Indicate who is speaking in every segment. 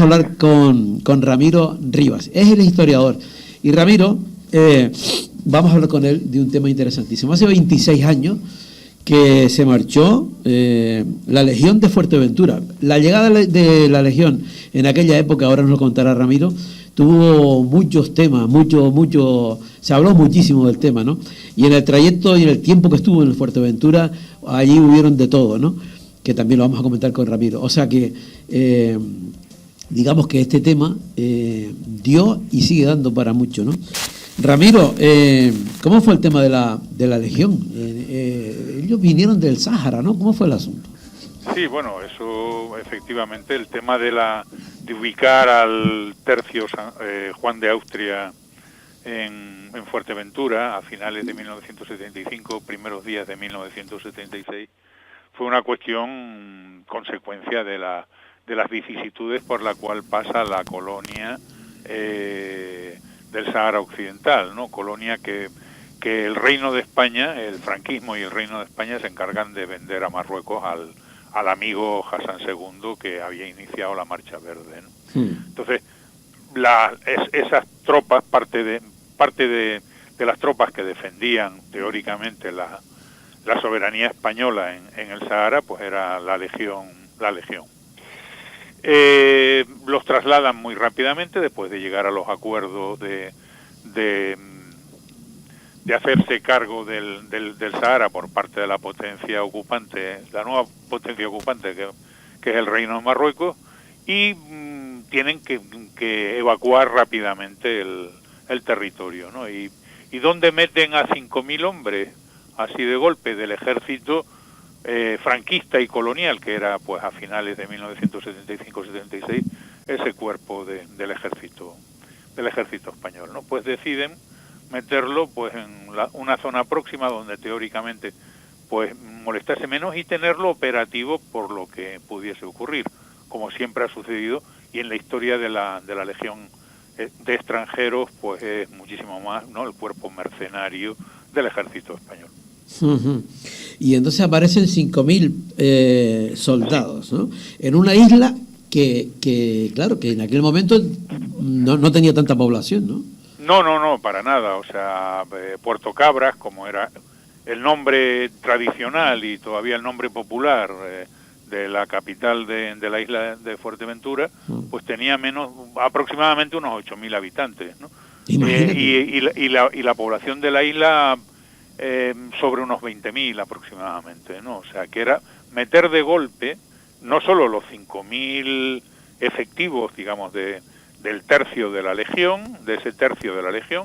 Speaker 1: hablar con Ramiro Rivas. Es el historiador. Y Ramiro, vamos a hablar con él de un tema interesantísimo. Hace 26 años que se marchó la Legión de Fuerteventura. La llegada de la Legión en aquella época, ahora nos lo contará Ramiro, tuvo muchos temas, se habló muchísimo del tema, ¿no? Y en el trayecto y en el tiempo que estuvo en Fuerteventura, allí hubieron de todo, ¿no? Que también lo vamos a comentar con Ramiro. O sea que, digamos que este tema dio y sigue dando para mucho, ¿no? Ramiro, ¿cómo fue el tema de la Legión? Ellos vinieron del Sáhara, ¿no? ¿Cómo fue el asunto?
Speaker 2: Sí, bueno, eso efectivamente, el tema de ubicar al tercio Juan de Austria en Fuerteventura a finales de 1975, primeros días de 1976, fue una cuestión consecuencia de las vicisitudes por la cual pasa la colonia del Sáhara Occidental, ¿no? Colonia que el Reino de España, el franquismo y el Reino de España se encargan de vender a Marruecos al amigo Hassan II que había iniciado la Marcha Verde, ¿no? Entonces, esas tropas, parte de las tropas que defendían teóricamente la soberanía española en el Sahara, pues era la Legión. Los trasladan muy rápidamente después de llegar a los acuerdos de hacerse cargo del Sahara por parte de la potencia ocupante, la nueva potencia ocupante que es el Reino de Marruecos, y tienen que evacuar rápidamente el territorio, ¿no? Y ¿dónde meten a 5.000 hombres así de golpe del ejército franquista y colonial, que era pues a finales de 1975-76 ese cuerpo del ejército español, ¿no? Pues deciden meterlo pues en una zona próxima donde teóricamente pues molestase menos y tenerlo operativo por lo que pudiese ocurrir, como siempre ha sucedido, y en la historia de la Legión de extranjeros pues es muchísimo más, ¿no?, el cuerpo mercenario del ejército español.
Speaker 1: Y entonces aparecen 5.000 soldados, ¿no?, en una isla que claro, que en aquel momento no tenía tanta población, ¿no?
Speaker 2: No, para nada. O sea, Puerto Cabras, como era el nombre tradicional y todavía el nombre popular de la capital de la isla de Fuerteventura, pues tenía aproximadamente unos 8.000 habitantes, ¿no? Y la población de la isla sobre unos 20.000 aproximadamente, ¿no? O sea, que era meter de golpe no solo los 5.000 efectivos, digamos, del tercio de la Legión, de ese tercio de la Legión,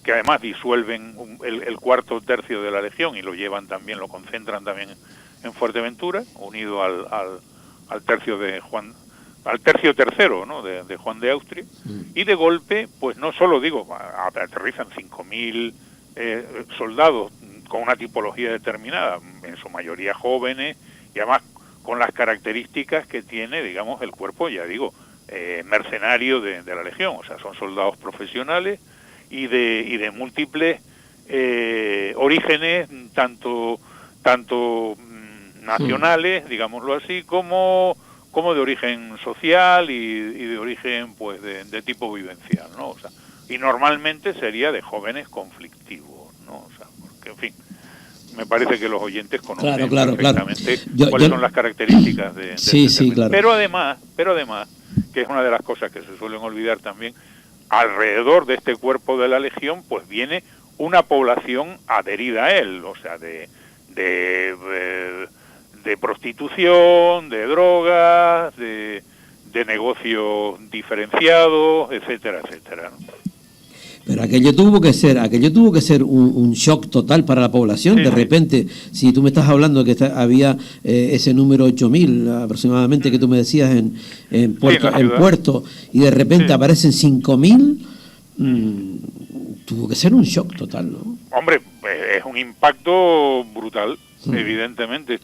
Speaker 2: que además disuelven el cuarto tercio de la Legión y lo llevan también, lo concentran también en Fuerteventura, unido al tercio de Juan, al tercio tercero, ¿no?, de Juan de Austria, y de golpe, pues no solo aterrizan 5.000 soldados con una tipología determinada, en su mayoría jóvenes, y además con las características que tiene, digamos, el cuerpo, ya digo, mercenario de la Legión. O sea, son soldados profesionales y de múltiples orígenes, tanto nacionales, digámoslo así, como de origen social y de origen pues de tipo vivencial, ¿no? O sea, y normalmente sería de jóvenes conflictivos, ¿no? O sea, porque en fin, me parece que los oyentes conocen perfectamente cuáles son las características de
Speaker 1: sí, claro.
Speaker 2: Pero además, que es una de las cosas que se suelen olvidar también, alrededor de este cuerpo de la Legión, pues viene una población adherida a él, o sea, de prostitución, de drogas, de negocios diferenciados, etcétera, ¿no?
Speaker 1: Pero aquello tuvo que ser un shock total para la población. Sí. De repente, si tú me estás hablando que había ese número 8.000 aproximadamente que tú me decías en Puerto, y de repente aparecen 5.000, tuvo que ser un shock total, ¿no?
Speaker 2: Hombre, es un impacto brutal, evidentemente.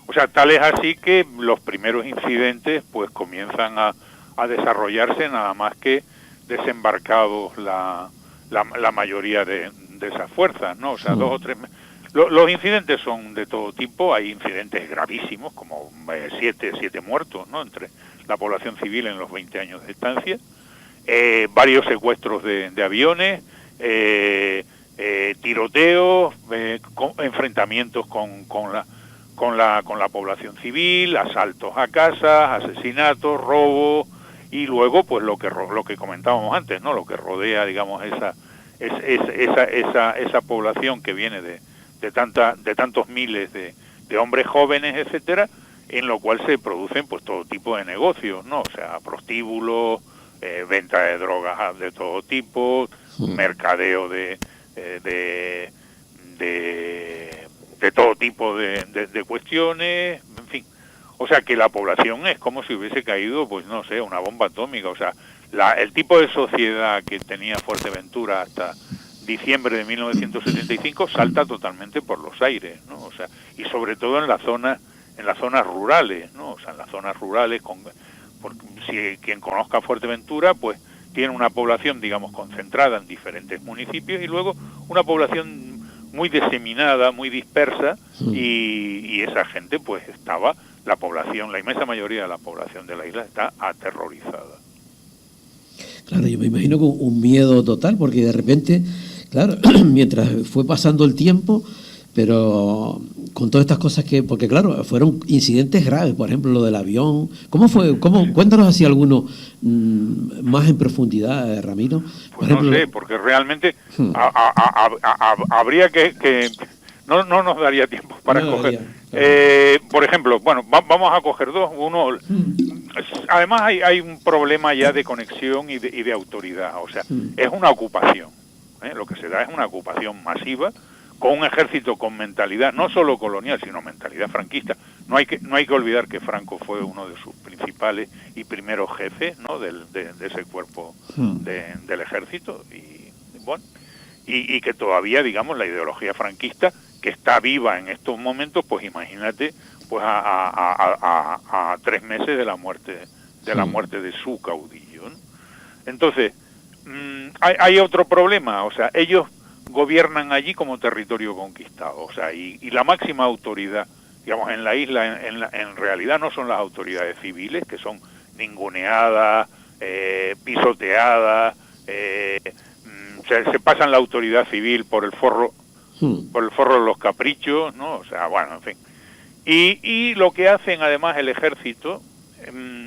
Speaker 2: O sea, tal es así que los primeros incidentes pues comienzan a desarrollarse nada más que desembarcados la mayoría de esas fuerzas, ¿no? O sea, 2 o 3... Los incidentes son de todo tipo. Hay incidentes gravísimos, como 7 muertos, ¿no?, entre la población civil en los 20 años de estancia, varios secuestros de aviones, tiroteos, enfrentamientos con la población civil, asaltos a casas, asesinatos, robos, y luego pues lo que comentábamos antes, ¿no? Lo que rodea, digamos, esa población que viene de tantos miles de hombres jóvenes, etcétera, en lo cual se producen pues todo tipo de negocios, ¿no? O sea, prostíbulos, venta de drogas de todo tipo, mercadeo de todo tipo de cuestiones, en fin. O sea, que la población es como si hubiese caído, pues no sé, una bomba atómica. O sea, el tipo de sociedad que tenía Fuerteventura hasta diciembre de 1975 salta totalmente por los aires, ¿no? O sea, y sobre todo en las zonas rurales, ¿no? O sea, en las zonas rurales, porque si quien conozca Fuerteventura, pues tiene una población, digamos, concentrada en diferentes municipios y luego una población muy diseminada, muy dispersa, y esa gente, pues la inmensa mayoría de la población de la isla está aterrorizada.
Speaker 1: Claro, yo me imagino con un miedo total, porque de repente, claro, mientras fue pasando el tiempo, pero con todas estas cosas porque claro, fueron incidentes graves, por ejemplo, lo del avión. ¿Cómo fue? Cuéntanos así alguno más en profundidad, Ramiro.
Speaker 2: Pues ejemplo, no sé, porque realmente habría que no nos daría tiempo para escoger. Por ejemplo, bueno, vamos a coger dos. Uno, además hay un problema ya de conexión y de autoridad. O sea, es una ocupación. Lo que se da es una ocupación masiva, con un ejército con mentalidad no solo colonial, sino mentalidad franquista. No hay que olvidar que Franco fue uno de sus principales y primeros jefes, ¿no? de ese cuerpo del ejército, y bueno, y que todavía, digamos, la ideología franquista, que está viva en estos momentos, pues imagínate, pues a 3 meses de la muerte de su caudillo, ¿no? Entonces, hay otro problema. O sea, ellos gobiernan allí como territorio conquistado, o sea, y la máxima autoridad, digamos, en la isla, en realidad no son las autoridades civiles, que son ninguneadas, pisoteadas, se pasan la autoridad civil por el forro de los caprichos, ¿no? O sea, bueno, en fin. Y lo que hacen además el ejército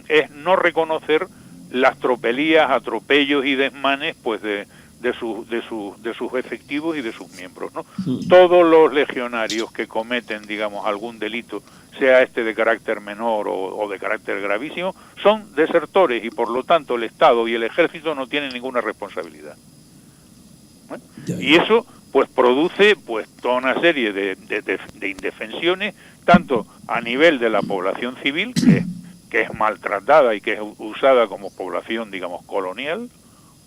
Speaker 2: es no reconocer las tropelías, atropellos y desmanes, pues de sus efectivos y de sus miembros, ¿no? Todos los legionarios que cometen, digamos, algún delito, sea este de carácter menor o de carácter gravísimo, son desertores, y por lo tanto el Estado y el ejército no tienen ninguna responsabilidad. Y eso pues produce pues toda una serie de indefensiones, tanto a nivel de la población civil, que es maltratada y que es usada como población, digamos, colonial,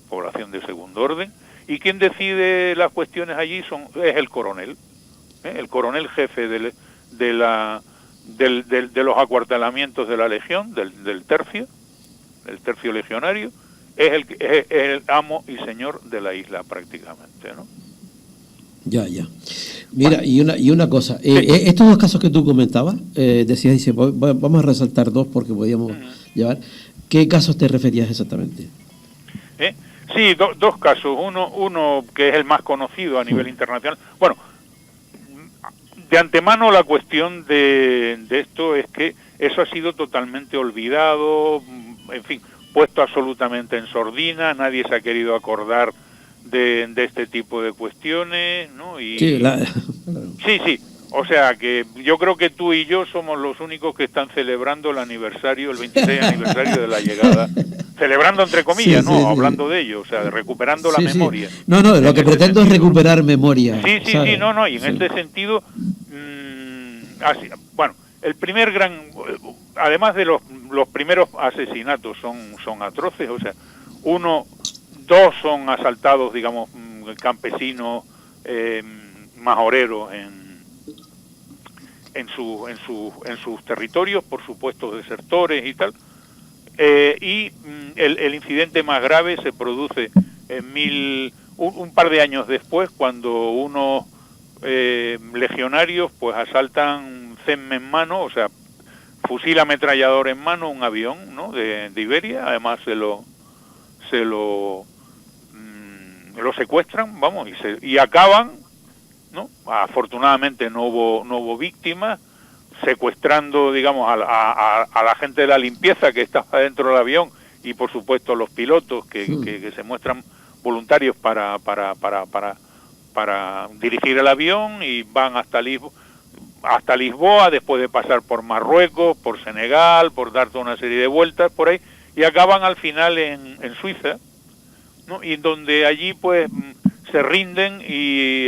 Speaker 2: población de segundo orden, y quien decide las cuestiones allí es el coronel, el coronel jefe de los acuartelamientos de la legión, del tercio legionario, es el amo y señor de la isla prácticamente, ¿no?
Speaker 1: Ya. Mira, bueno, y una cosa, estos dos casos que tú comentabas, decías, vamos a resaltar dos porque podíamos llevar. ¿Qué casos te referías exactamente?
Speaker 2: Sí, dos casos. Uno que es el más conocido a nivel internacional. Bueno, de antemano la cuestión de esto es que eso ha sido totalmente olvidado, en fin, puesto absolutamente en sordina, nadie se ha querido acordar de este tipo de cuestiones, ¿no? Y sí, o sea que yo creo que tú y yo somos los únicos que están celebrando el 26 aniversario de la llegada, celebrando entre comillas, ¿no? Hablando de ello, o sea, recuperando la memoria.
Speaker 1: No, lo que pretendo es recuperar memoria.
Speaker 2: Sí, y en este sentido, bueno, el primer además de los primeros asesinatos son atroces, o sea, dos son asaltados, digamos, campesinos majoreros en sus territorios, por supuesto desertores y tal, y el incidente más grave se produce un par de años después, cuando unos legionarios pues asaltan Cemme en mano, o sea, fusil ametrallador en mano, un avión, ¿no?, de Iberia. Además lo secuestran, vamos, y acaban, ¿no? Afortunadamente no hubo víctimas, secuestrando, digamos, a la gente de la limpieza que estaba dentro del avión, y por supuesto los pilotos que se muestran voluntarios para dirigir el avión, y van hasta Lisboa, después de pasar por Marruecos, por Senegal, por dar toda una serie de vueltas por ahí, y acaban al final en Suiza, ¿no? Y donde allí pues se rinden y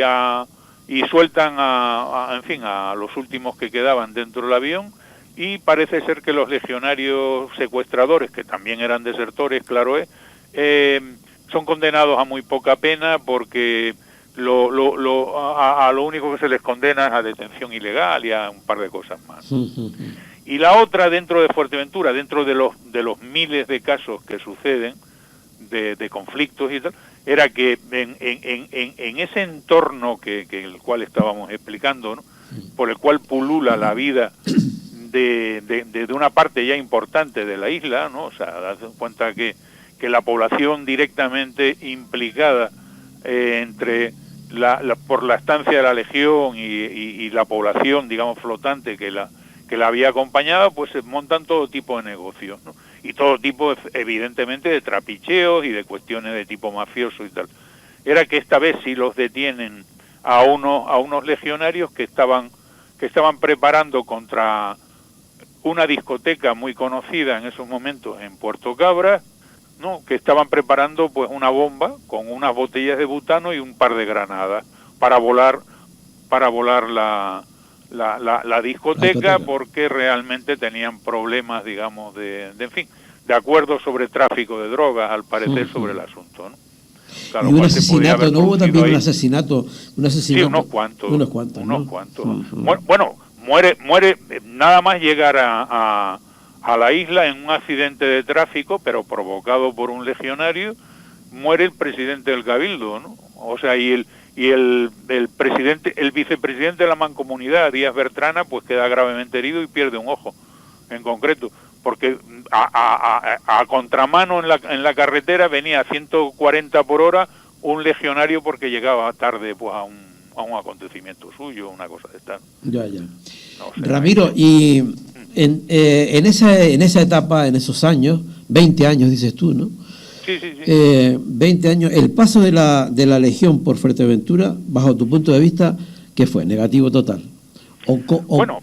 Speaker 2: sueltan en fin, a los últimos que quedaban dentro del avión, y parece ser que los legionarios secuestradores, que también eran desertores, claro son condenados a muy poca pena, porque a lo único que se les condena es a detención ilegal y a un par de cosas más. Y la otra, dentro de Fuerteventura, dentro de los miles de casos que suceden de conflictos y tal, era que en ese entorno que el cual estábamos explicando, ¿no?, por el cual pulula la vida de una parte ya importante de la isla, ¿no? O sea, dad cuenta que la población directamente implicada entre por la estancia de la Legión y la población, digamos, flotante que la había acompañado, pues se montan todo tipo de negocios, ¿no? Y todo tipo, evidentemente, de trapicheos y de cuestiones de tipo mafioso y tal. Era que esta vez sí los detienen a unos legionarios que estaban preparando contra una discoteca muy conocida en esos momentos en Puerto Cabra, ¿no?, que estaban preparando pues una bomba con unas botellas de butano y un par de granadas para volar la discoteca, porque realmente tenían problemas, digamos, de acuerdos sobre tráfico de drogas, al parecer, sobre el asunto, ¿no? Claro,
Speaker 1: y un asesinato, ¿no hubo también un asesinato?
Speaker 2: Sí, unos cuantos.
Speaker 1: ¿no?
Speaker 2: Bueno, muere nada más llegar a la isla en un accidente de tráfico, pero provocado por un legionario, muere el presidente del Cabildo, ¿no? O sea, y el vicepresidente de la Mancomunidad, Díaz Bertrana, pues queda gravemente herido y pierde un ojo, en concreto, porque a contramano en la carretera venía a 140 por hora un legionario, porque llegaba tarde pues a un acontecimiento suyo, una cosa de esta.
Speaker 1: Ya.
Speaker 2: No sé,
Speaker 1: Ramiro, y en esa etapa, en esos años, 20 años dices tú, ¿no?
Speaker 2: Sí.
Speaker 1: 20 años, el paso de la Legión por Fuerteventura, bajo tu punto de vista, ¿qué fue? ¿Negativo total?
Speaker 2: Bueno,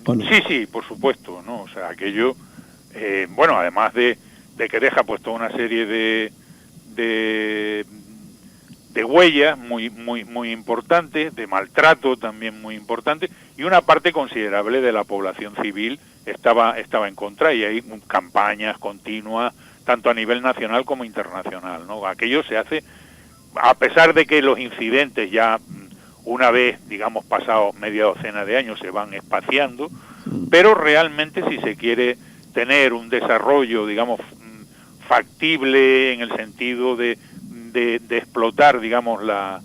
Speaker 1: ¿o no?
Speaker 2: sí, por supuesto, ¿no? O sea, aquello, bueno, además de que deja pues toda una serie de huellas muy importantes, de maltrato también muy importante, y una parte considerable de la población civil estaba en contra, y hay campañas continuas, tanto a nivel nacional como internacional, ¿no? Aquello se hace, a pesar de que los incidentes ya, una vez, digamos, pasados media docena de años, se van espaciando, pero realmente, si se quiere tener un desarrollo, digamos, factible, en el sentido de explotar, digamos, la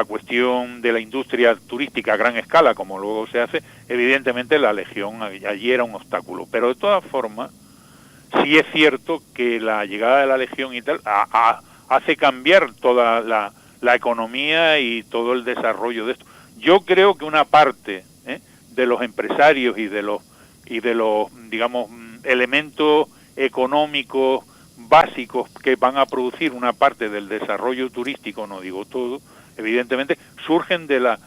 Speaker 2: cuestión de la industria turística a gran escala, como luego se hace, evidentemente la Legión allí era un obstáculo. Pero de todas formas, sí es cierto que la llegada de la Legión y tal hace cambiar toda la economía y todo el desarrollo de esto. Yo creo que una parte de los empresarios y de los digamos, elementos económicos básicos que van a producir una parte del desarrollo turístico, no digo todo, evidentemente, surgen del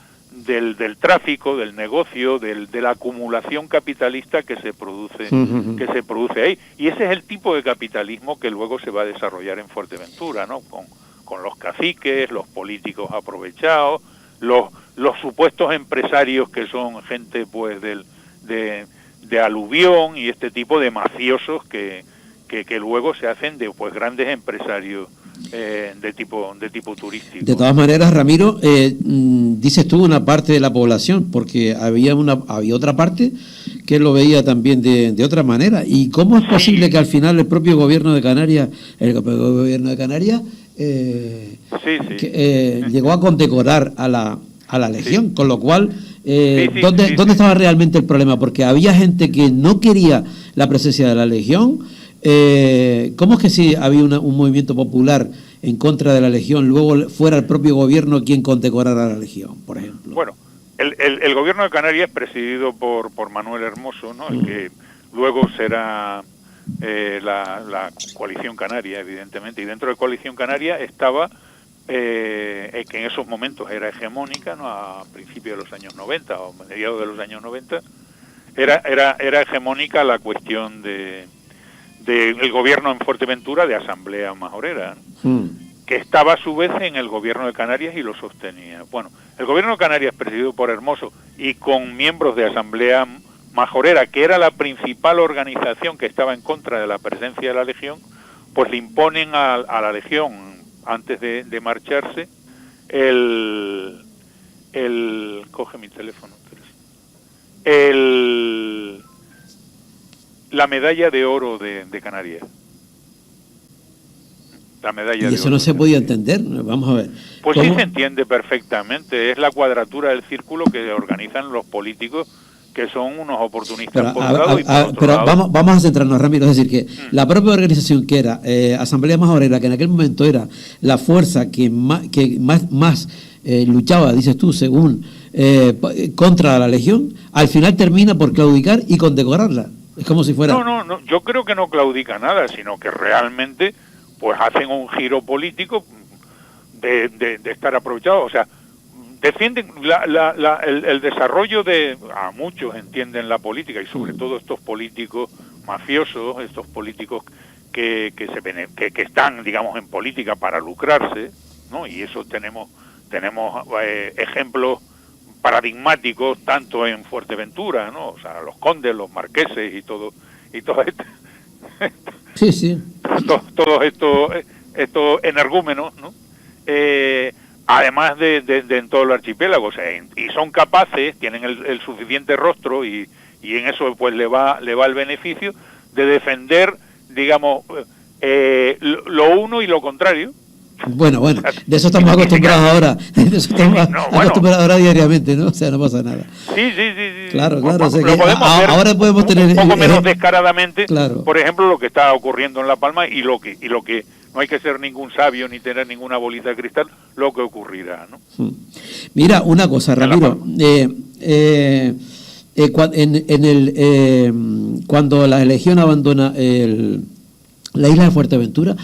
Speaker 2: tráfico, del negocio, de la acumulación capitalista que se produce ahí. Y ese es el tipo de capitalismo que luego se va a desarrollar en Fuerteventura, ¿no? Con los caciques, los políticos aprovechados, los supuestos empresarios que son gente pues de aluvión, y este tipo de mafiosos que luego se hacen de pues grandes empresarios de tipo turístico.
Speaker 1: De todas maneras, Ramiro, dices tú una parte de la población, porque había otra parte que lo veía también de otra manera. ¿Y cómo es posible que al final el propio gobierno de Canarias, llegó a condecorar a la Legión, con lo cual ¿Dónde estaba realmente el problema? Porque había gente que no quería la presencia de la Legión. ¿Cómo es que si había un movimiento popular en contra de la Legión, luego fuera el propio gobierno quien condecorara a la Legión, por ejemplo?
Speaker 2: Bueno, el gobierno de Canarias es presidido por Manuel Hermoso, ¿no? El que luego será la coalición canaria, evidentemente, y dentro de coalición canaria estaba que en esos momentos era hegemónica, ¿no? A principios de los años 90 o mediados de los años 90 era hegemónica la cuestión del gobierno en Fuerteventura de Asamblea Majorera, ¿no? Que estaba a su vez en el gobierno de Canarias y lo sostenía. Bueno, el gobierno de Canarias, presidido por Hermoso y con miembros de Asamblea Majorera, que era la principal organización que estaba en contra de la presencia de la Legión, pues le imponen a la Legión, antes de marcharse, coge mi teléfono, la medalla de oro de Canarias. La medalla
Speaker 1: y eso no se podía entender, vamos a ver.
Speaker 2: Pues sí se entiende perfectamente, es la cuadratura del círculo que organizan los políticos, que son unos oportunistas por un lado y por otro lado.
Speaker 1: Vamos a centrarnos, Ramiro, es decir, que la propia organización que era Asamblea Majorera, que en aquel momento era la fuerza que más luchaba, dices tú, según contra la Legión, al final termina por claudicar y condecorarla. Es como si fuera...
Speaker 2: No, yo creo que no claudica nada, sino que realmente pues hacen un giro político de estar aprovechados, o sea, defienden el desarrollo a muchos entienden la política, y sobre todo estos políticos mafiosos, estos políticos que están, digamos, en política para lucrarse, ¿no? Y eso tenemos ejemplos paradigmáticos tanto en Fuerteventura, ¿no? O sea, los condes, los marqueses y todo esto.
Speaker 1: Sí.
Speaker 2: Todos estos energúmenos, ¿no? Además de en todo el archipiélago, o sea, y son capaces, tienen el suficiente rostro y en eso pues le va el beneficio de defender, digamos, lo uno y lo contrario.
Speaker 1: Bueno, de eso estamos acostumbrados ahora. De eso estamos acostumbrados ahora diariamente, ¿no? O sea, no pasa nada.
Speaker 2: Sí.
Speaker 1: Claro.
Speaker 2: O sea,
Speaker 1: ahora podemos tener
Speaker 2: un poco menos descaradamente,
Speaker 1: claro.
Speaker 2: Por ejemplo, lo que está ocurriendo en La Palma y lo que no hay que ser ningún sabio ni tener ninguna bolita de cristal, lo que ocurrirá, ¿no?
Speaker 1: Mira, una cosa, Ramiro, cuando la Legión abandona la isla de Fuerteventura,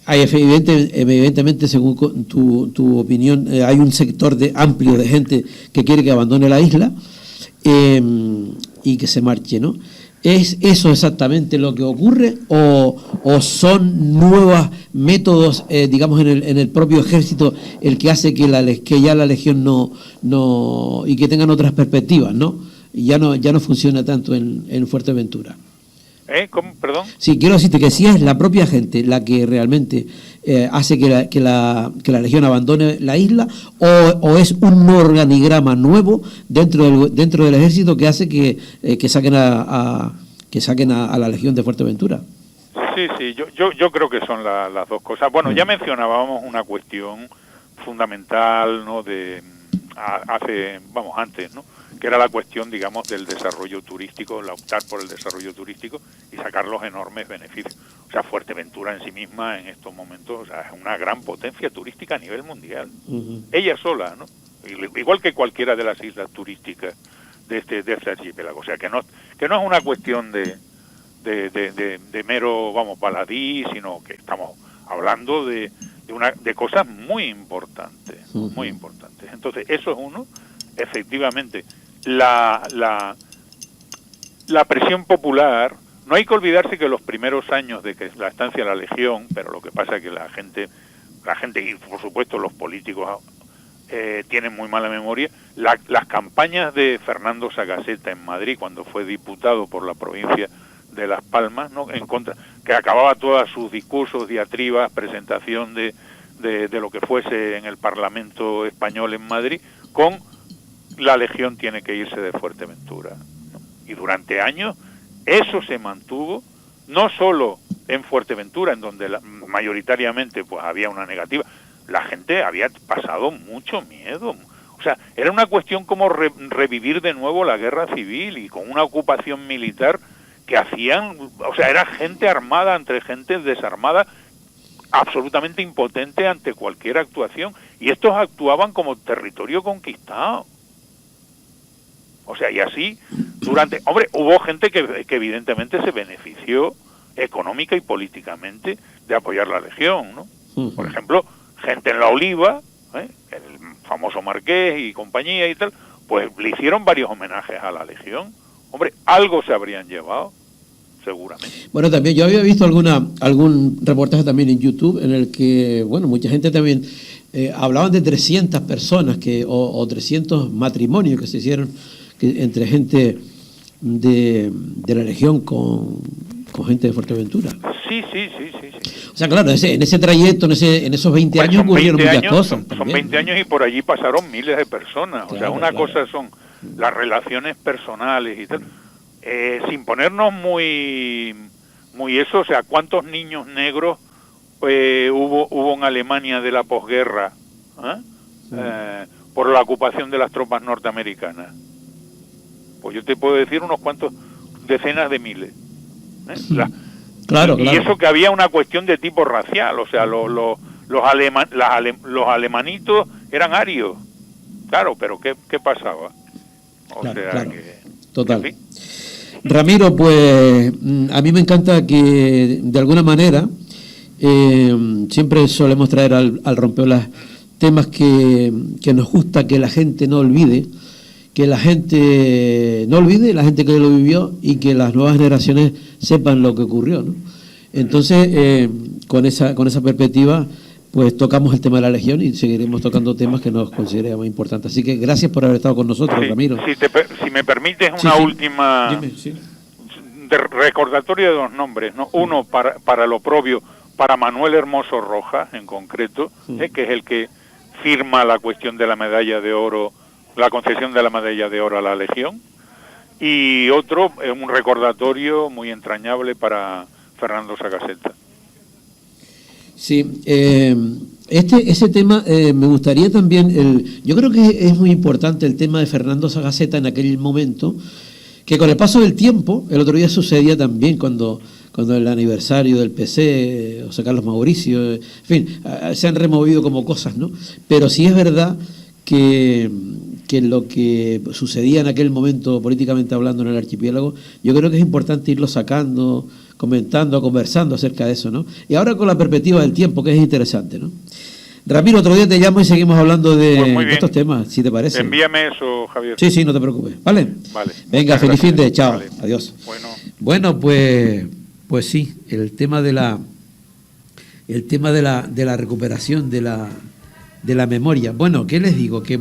Speaker 1: hay evidentemente, según tu opinión, hay un sector amplio de gente que quiere que abandone la isla y que se marche, ¿no? ¿Es eso exactamente lo que ocurre o son nuevos métodos, digamos, en el propio ejército el que hace que ya la Legión no y que tengan otras perspectivas, ¿no? Y ya no funciona tanto en Fuerteventura?
Speaker 2: ¿Cómo? ¿Perdón?
Speaker 1: Sí, quiero decirte que si es la propia gente la que realmente hace que la Legión abandone la isla, o es un organigrama nuevo dentro del ejército que hace que saquen a la Legión de Fuerteventura.
Speaker 2: Sí, yo creo que son las dos cosas. Bueno, ya mencionábamos una cuestión fundamental, ¿no? Antes, ¿no? Que era la cuestión, digamos, del desarrollo turístico, la optar por el desarrollo turístico y sacar los enormes beneficios. O sea, Fuerteventura en sí misma en estos momentos, o sea, es una gran potencia turística a nivel mundial. Ella sola, ¿no? Igual que cualquiera de las islas turísticas de este archipiélago. O sea, que no es una cuestión de mero, baladí, sino que estamos hablando de cosas muy importantes, muy importantes. Entonces, eso es uno. Efectivamente, la presión popular, no hay que olvidarse que los primeros años de que la estancia de la Legión, pero lo que pasa es que la gente y por supuesto los políticos tienen muy mala memoria, las campañas de Fernando Sagaceta en Madrid, cuando fue diputado por la provincia de Las Palmas, ¿no? En contra, que acababa todos sus discursos, diatribas, presentación de lo que fuese en el Parlamento español en Madrid, con la Legión tiene que irse de Fuerteventura, ¿no? Y durante años eso se mantuvo, no solo en Fuerteventura, en donde mayoritariamente pues había una negativa, la gente había pasado mucho miedo, O sea, era una cuestión como revivir de nuevo la guerra civil y con una ocupación militar que hacían, o sea, era gente armada entre gente desarmada, absolutamente impotente ante cualquier actuación, y estos actuaban como territorio conquistado. O sea, y así, hubo gente que evidentemente se benefició económica y políticamente de apoyar la Legión, ¿no? Por ejemplo, gente en La Oliva, el famoso Marqués y compañía y tal, pues le hicieron varios homenajes a la Legión. Hombre, algo se habrían llevado, seguramente.
Speaker 1: Bueno, también yo había visto algún reportaje también en YouTube en el que, bueno, mucha gente también hablaban de 300 personas o 300 matrimonios que se hicieron entre gente de la Legión con gente de Fuerteventura.
Speaker 2: Sí.
Speaker 1: O sea, claro, en ese trayecto, en esos 20 años ocurrieron muchas cosas.
Speaker 2: Son 20 años y por allí pasaron miles de personas.
Speaker 1: Claro,
Speaker 2: o sea, una cosa son las relaciones personales y tal, sin ponernos muy eso, o sea, ¿cuántos niños negros hubo en Alemania de la posguerra por la ocupación de las tropas norteamericanas? Pues yo te puedo decir unos cuantos, decenas de miles.
Speaker 1: Claro.
Speaker 2: Y eso que había una cuestión de tipo racial, o sea, los alemanitos eran arios. Claro, pero ¿qué pasaba?
Speaker 1: Claro. Total. En fin. Ramiro, pues a mí me encanta que de alguna manera siempre solemos traer al Rompeolas temas que nos gusta que la gente no olvide, la gente que lo vivió y que las nuevas generaciones sepan lo que ocurrió, ¿no? Entonces, con esa perspectiva, pues tocamos el tema de la Legión y seguiremos tocando temas que nos consideramos importantes. Así que gracias por haber estado con nosotros, Ramiro.
Speaker 2: Si me permites una última... Dime, de recordatorio de dos nombres, ¿no? Uno para lo propio, para Manuel Hermoso Rojas, en concreto, que es el que firma la cuestión de la medalla de oro, la concesión de la medalla de oro a la Legión, y otro, un recordatorio muy entrañable para Fernando Sagaceta.
Speaker 1: Sí, ese tema me gustaría también, yo creo que es muy importante el tema de Fernando Sagaceta en aquel momento, que con el paso del tiempo, el otro día sucedía también cuando el aniversario del PC, José Carlos Mauricio, en fin, se han removido como cosas, ¿no? Pero sí es verdad que lo que sucedía en aquel momento políticamente hablando en el archipiélago, yo creo que es importante irlo sacando, comentando, conversando acerca de eso, ¿no? Y ahora con la perspectiva del tiempo, que es interesante, ¿no? Ramiro, otro día te llamo y seguimos hablando de estos temas, si te parece.
Speaker 2: Envíame eso, Javier.
Speaker 1: Sí, no te preocupes. ¿Vale? Venga, feliz fin de, chao, vale. Adiós. Bueno, pues sí, el tema de la recuperación de la memoria. Bueno, ¿qué les digo? Que